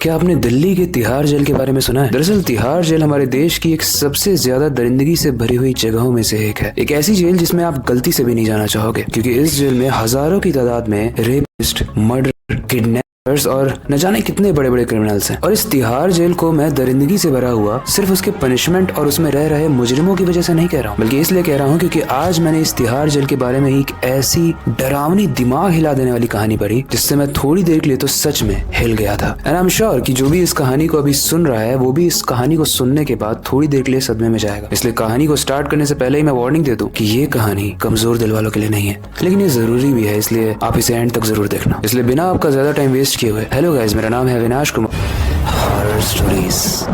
क्या आपने दिल्ली के तिहाड़ जेल के बारे में सुना है? दरअसल तिहाड़ जेल हमारे देश की एक सबसे ज्यादा दरिंदगी से भरी हुई जगहों में से एक है। एक ऐसी जेल जिसमें आप गलती से भी नहीं जाना चाहोगे, क्योंकि इस जेल में हजारों की तादाद में रेपिस्ट, मर्डर, किडनैप और न जाने कितने बड़े बड़े क्रिमिनल्स हैं। और इस तिहाड़ जेल को मैं दरिंदगी से भरा हुआ सिर्फ उसके पनिशमेंट और उसमें रह रहे मुजरिमों की वजह से नहीं कह रहा हूँ, बल्कि इसलिए कह रहा हूँ क्योंकि आज मैंने इस तिहाड़ जेल के बारे में एक ऐसी डरावनी, दिमाग हिला देने वाली कहानी पढ़ी जिससे मैं थोड़ी देर के लिए तो सच में हिल गया था। एंड आई एम श्योर कि जो भी इस कहानी को अभी सुन रहा है वो भी इस कहानी को सुनने के बाद थोड़ी देर के लिए सदमे में जाएगा। इसलिए कहानी को स्टार्ट करने से पहले ही मैं वार्निंग दे दूं कि ये कहानी कमजोर दिल वालों के लिए नहीं है, लेकिन ये जरूरी भी है, इसलिए आप इसे एंड तक जरूर देखना। इसलिए बिना आपका ज्यादा टाइम वेस्ट किए हुए, हेलो गाइस, मेरा नाम है अविनाश कुमार, हॉरर स्टोरीज।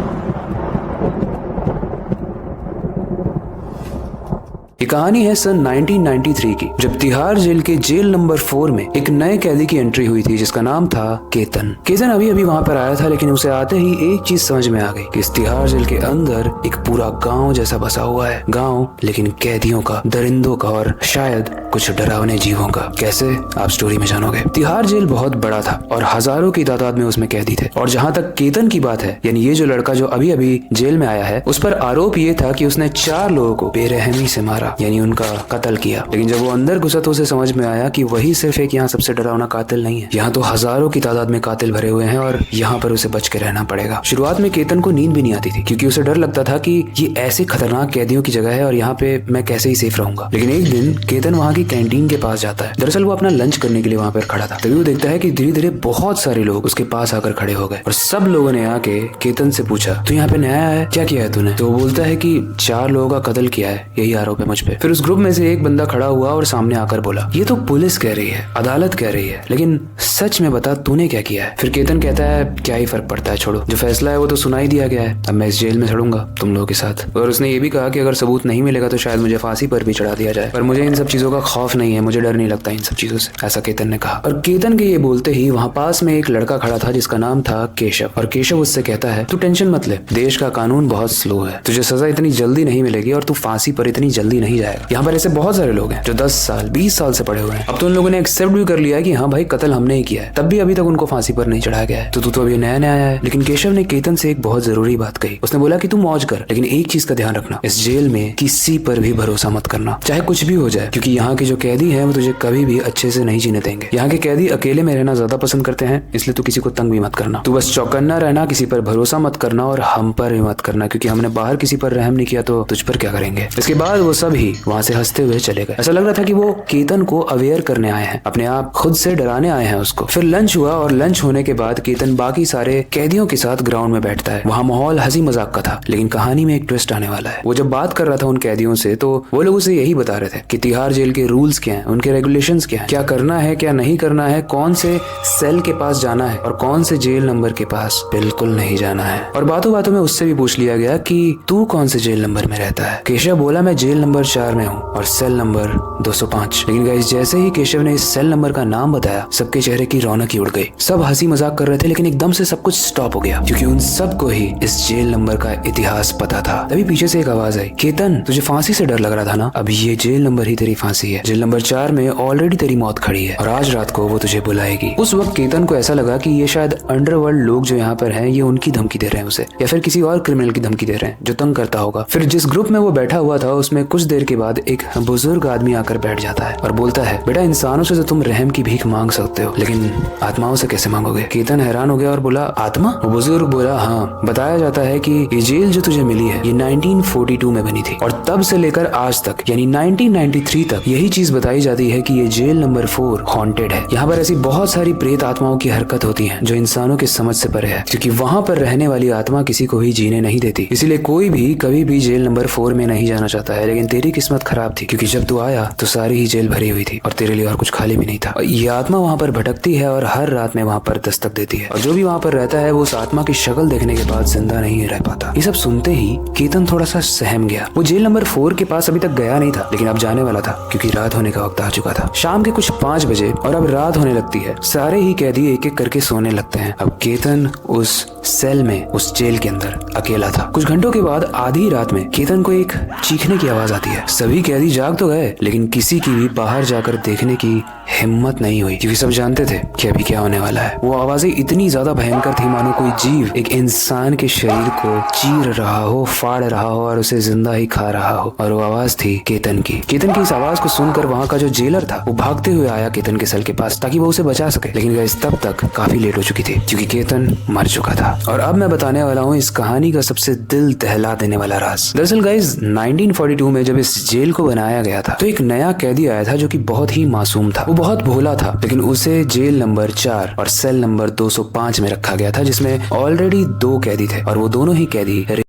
ये कहानी है सन 1993 की, जब तिहाड़ जेल के जेल नंबर 4 में एक नए कैदी की एंट्री हुई थी जिसका नाम था केतन। केतन अभी अभी वहां पर आया था, लेकिन उसे आते ही एक चीज समझ में आ गई कि इस तिहाड़ जेल के अंदर एक पूरा गांव जैसा बसा हुआ है। गांव लेकिन कैदियों का, दरिंदों का और शायद कुछ डरावने जीवों का। कैसे, आप स्टोरी में जानोगे। तिहाड़ जेल बहुत बड़ा था और हजारों की तादाद में उसमें कैदी थे। और जहाँ तक केतन की बात है, यानी ये जो लड़का जो अभी अभी जेल में आया है, उस पर आरोप ये था कि उसने 4 लोगों को बेरहमी से मारा, यानी उनका कत्ल किया। लेकिन जब वो अंदर घुसा तो उसे समझ में आया कि वही सिर्फ एक यहाँ सबसे डरावना कातिल नहीं है, यहाँ तो हजारों की तादाद में कातिल भरे हुए हैं और यहाँ पर उसे बच के रहना पड़ेगा। शुरुआत में केतन को नींद भी नहीं आती थी, क्योंकि उसे डर लगता था कि ये ऐसे खतरनाक कैदियों की जगह है और यहाँ पे मैं कैसे ही सेफ रहूंगा। लेकिन एक दिन केतन वहाँ की कैंटीन के पास जाता है। दरअसल वो अपना लंच करने के लिए वहाँ पर खड़ा था। तभी वो देखता है कि धीरे धीरे बहुत सारे लोग उसके पास आकर खड़े हो गए और सब लोगों ने आके केतन से पूछा, तू यहाँ पे नया है, क्या किया है तूने? तो वो बोलता है कि 4 लोगों का कत्ल किया है, यही आरोप है मुझ पे। फिर उस ग्रुप में से एक बंदा खड़ा हुआ और सामने आकर बोला, ये तो पुलिस कह रही है, अदालत कह रही है, लेकिन सच में बता तूने क्या किया है? फिर केतन कहता है, क्या ही फर्क पड़ता है, छोड़ो, जो फैसला है वो तो सुना ही दिया गया है, अब मैं इस जेल में सड़ूंगा तुम लोगों के साथ। और उसने ये भी कहा कि अगर सबूत नहीं मिलेगा तो शायद मुझे फांसी पर भी चढ़ा दिया जाए, पर मुझे इन सब चीजों का खौफ नहीं है, मुझे डर नहीं लगता इन सब चीजों से, ऐसा केतन ने कहा। और केतन के ये बोलते ही वहाँ पास में एक लड़का खड़ा था जिसका नाम था केशव। और केशव उससे कहता है, तू टेंशन मत ले, देश का कानून बहुत स्लो है, तुझे सजा इतनी जल्दी नहीं मिलेगी और तू फांसी पर इतनी जल्दी नहीं जाएगा। यहाँ पर ऐसे बहुत सारे लोग हैं जो 10 साल 20 साल से पड़े हुए हैं। अब तो उन लोगों ने एक्सेप्ट भी कर लिया है कि हाँ भाई कत्ल हमने ही किया है, तब भी अभी तक उनको फांसी पर नहीं चढ़ाया गया है, तो तू तो अभी नया नया आया है। लेकिन केशव ने केतन से एक बहुत जरूरी बात कही। उसने बोला कि तू मौज कर, लेकिन एक चीज का ध्यान रखना, इस जेल में किसी पर भी भरोसा मत करना, चाहे कुछ भी हो जाए, क्योंकि यहाँ के जो कैदी हैं वो तुझे कभी भी अच्छे से नहीं जीने देंगे। यहाँ के कैदी अकेले में रहना ज्यादा पसंद करते हैं, इसलिए तू किसी को तंग भी मत करना, तू बस चौकन्ना रहना, किसी पर भरोसा मत करना और हम पर भी मत करना, क्योंकि हमने बाहर किसी पर रहम नहीं किया तो तुझ पर क्या करेंगे। इसके बाद वो सब ही वहाँ से हंसते हुए चले गए। ऐसा लग रहा था कि वो केतन को अवेयर करने आए हैं, अपने आप खुद से डराने आए हैं उसको। फिर लंच हुआ और लंच होने के बाद केतन बाकी सारे कैदियों के साथ ग्राउंड में बैठता है। वहाँ माहौल हंसी मजाक का था, लेकिन कहानी में एक ट्विस्ट आने वाला है। वो जब बात कर रहा था उन कैदियों से तो वो लोग उसे यही बता रहे थे कि तिहाड़ जेल के रूल्स क्या हैं, उनके रेगुलेशंस क्या हैं, क्या करना है क्या नहीं करना है, कौन से सेल के पास जाना है और कौन से जेल नंबर के पास बिल्कुल नहीं जाना है। और बातों बातों में उससे भी पूछ लिया गया कि तू कौन से जेल नंबर में रहता है। केशव बोला, मैं जेल नंबर 4 में हूँ और सेल नंबर 205। लेकिन गाइस, जैसे ही केशव ने इस सेल नंबर का नाम बताया, सबके चेहरे की रौनक ही उड़ गई। सब हंसी मजाक कर रहे थे, लेकिन एकदम से सब कुछ स्टॉप हो गया, क्योंकि उन सबको ही इस जेल नंबर का इतिहास पता था। तभी पीछे से एक आवाज आई, केतन तुझे फांसी से डर लग रहा था ना, अब ये जेल नंबर ही तेरी फांसी है। जेल नंबर 4 में ऑलरेडी तेरी मौत खड़ी है और आज रात को वो तुझे बुलाएगी। उस वक्त केतन को ऐसा लगा कि ये शायद अंडरवर्ल्ड लोग जो यहाँ पर हैं, ये उनकी धमकी दे रहे हैं उसे, या फिर किसी और क्रिमिनल की धमकी दे रहे हैं जो तंग करता होगा। फिर जिस ग्रुप में वो बैठा हुआ था उसमें कुछ देर के बाद एक बुजुर्ग आदमी आकर बैठ जाता है और बोलता है, बेटा इंसानों से तो तुम रहम की भीख मांग सकते हो, लेकिन आत्माओं से कैसे मांगोगे? केतन हैरान हो गया और बोला, आत्मा? वो बुजुर्ग बोला, हाँ, बताया जाता है कि ये जेल जो तुझे मिली है ये 1942 में बनी थी और तब से लेकर आज तक यानी 1993 तक यही चीज बताई जाती है कि ये जेल नंबर 4 हॉन्टेड है। यहाँ पर ऐसी बहुत सारी प्रेत आत्माओं की हरकत होती है जो इंसानों की समझ से परे है, क्योंकि वहाँ पर रहने वाली आत्मा किसी को भी जीने नहीं देती। इसीलिए कोई भी कभी भी जेल नंबर 4 में नहीं जाना चाहता है। लेकिन तेरी किस्मत खराब थी, क्योंकि जब तू आया तो सारी ही जेल भरी हुई थी और तेरे लिए और कुछ खाली भी नहीं था। और ये आत्मा वहाँ पर भटकती है और हर रात में वहाँ पर दस्तक देती है, और जो भी वहाँ पर रहता है वो उस आत्मा की शक्ल देखने के बाद जिंदा नहीं रह पाता। ये सब सुनते ही केतन थोड़ा सा सहम गया। वो जेल नंबर 4 के पास अभी तक गया नहीं था, लेकिन अब जाने वाला था, क्योंकि रात होने का वक्त आ चुका था। शाम के कुछ 5 बजे और अब रात होने लगती है। सारे ही कैदी एक एक करके सोने लगते हैं। अब केतन उस सेल में, उस जेल के अंदर अकेला था। कुछ घंटों के बाद आधी रात में केतन को एक चीखने की आवाज आती है। है। सभी कैदी जाग तो गए लेकिन किसी की भी बाहर जाकर देखने की हिम्मत नहीं हुई क्योंकि सब जानते थे कि अभी क्या होने वाला है। वो आवाजें इतनी ज्यादा भयंकर थी मानो कोई जीव एक इंसान के शरीर को चीर रहा हो, फाड़ रहा हो और उसे जिंदा ही खा रहा हो। और वो आवाज थी केतन की। केतन की इस आवाज को सुनकर वहाँ का जो जेलर था वो भागते हुए आया केतन के सेल के पास ताकि वो उसे बचा सके, लेकिन गाइस तब तक काफी लेट हो चुकी थी क्योंकि केतन मर चुका था। और अब मैं बताने वाला हूँ इस कहानी का सबसे दिल दहला देने वाला राज। दरअसल गाइस 1942 में जब इस जेल को बनाया गया था तो एक नया कैदी आया था जो कि बहुत ही मासूम था। वो बहुत भोला था लेकिन उसे जेल नंबर 4 और सेल नंबर 205 में रखा गया था जिसमें ऑलरेडी 2 कैदी थे और वो दोनों ही कैदी थे।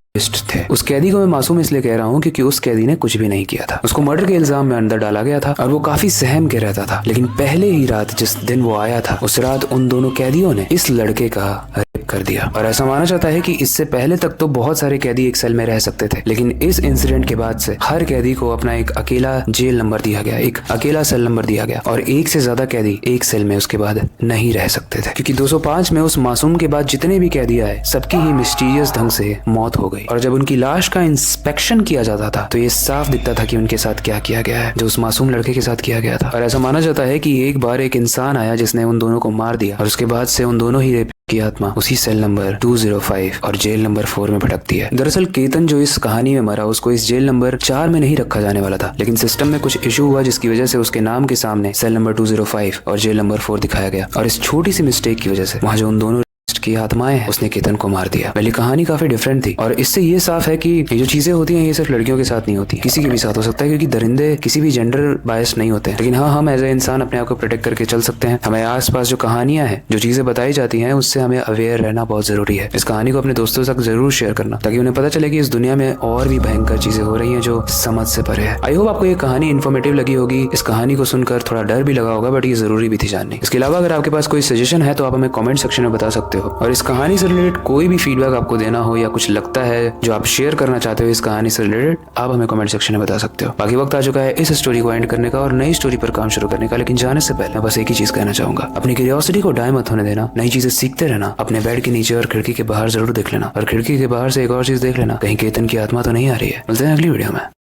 उस कैदी को मैं मासूम इसलिए कह रहा हूँ क्योंकि उस कैदी ने कुछ भी नहीं किया था। उसको मर्डर के इल्जाम में अंदर डाला गया था और वो काफी सहम के रहता था। लेकिन पहले ही रात जिस दिन वो आया था उस रात उन दोनों कैदियों ने इस लड़के का रेप कर दिया। और ऐसा माना जाता है कि इससे पहले तक तो बहुत सारे कैदी एक सेल में रह सकते थे, लेकिन इस इंसिडेंट के बाद से हर कैदी को अपना एक अकेला जेल नंबर दिया गया, एक अकेला सेल नंबर दिया गया और एक से ज्यादा कैदी एक सेल में उसके बाद नहीं रह सकते थे क्योंकि 205 में उस मासूम के बाद जितने भी कैदी आए सबकी ही मिस्टीरियस ढंग से मौत हो गई। और जब उनकी लाश का इंस्पेक्शन किया जाता था तो ये साफ दिखता था कि उनके साथ क्या किया गया है, जो उस मासूम लड़के के साथ किया गया था। और ऐसा माना जाता है कि एक बार एक इंसान आया जिसने उन दोनों को मार दिया और उसके बाद से उन दोनों ही रेप की आत्मा उसी सेल नंबर 205 और जेल नंबर 4 में भटकती है। दरअसल केतन जो इस कहानी में मरा उसको इस जेल नंबर 4 में नहीं रखा जाने वाला था, लेकिन सिस्टम में कुछ इशू हुआ जिसकी वजह से उसके नाम के सामने सेल नंबर 205 और जेल नंबर 4 दिखाया गया और इस छोटी सी मिस्टेक की वजह से वहाँ जो उन दोनों की आत्माएं हैं उसने केतन को मार दिया। पहले कहानी काफी डिफरेंट थी और इससे ये साफ है कि ये जो चीजें होती हैं ये सिर्फ लड़कियों के साथ नहीं होती, किसी के भी साथ हो सकता है क्योंकि दरिंदे किसी भी जेंडर बायस नहीं होते। लेकिन हाँ, हम एज ए इंसान अपने आप को प्रोटेक्ट करके चल सकते हैं। हमें आसपास जो कहानियां हैं, जो चीजें बताई जाती हैं, उससे हमें अवेयर रहना बहुत जरूरी है। इस कहानी को अपने दोस्तों तक जरूर शेयर करना ताकि उन्हें पता चले कि इस दुनिया में और भी भयंकर चीजें हो रही है जो समझ से परे है। आई होप आपको ये कहानी इन्फॉर्मेटिव लगी होगी। इस कहानी को सुनकर थोड़ा डर भी लगा होगा बट ये जरूरी भी थी जाननी। इसके अलावा अगर आपके पास कोई सजेशन है तो आप हमें कमेंट सेक्शन में बता सकते हो और इस कहानी से रिलेटेड कोई भी फीडबैक आपको देना हो या कुछ लगता है जो आप शेयर करना चाहते हो इस कहानी से रिलेटेड, आप हमें कमेंट सेक्शन में बता सकते हो। बाकी वक्त आ चुका है इस स्टोरी को एंड करने का और नई स्टोरी पर काम शुरू करने का, लेकिन जाने से पहले मैं बस एक ही चीज कहना चाहूंगा, अपनी क्यूरियोसिटी को डाई मत होने देना, नई चीजें सीखते रहना। अपने बेड के नीचे और खिड़की के बाहर जरूर देख लेना और खिड़की के बाहर से एक और चीज देख लेना, कहीं केतन की आत्मा तो नहीं आ रही है। मिलते हैं अगली वीडियो में।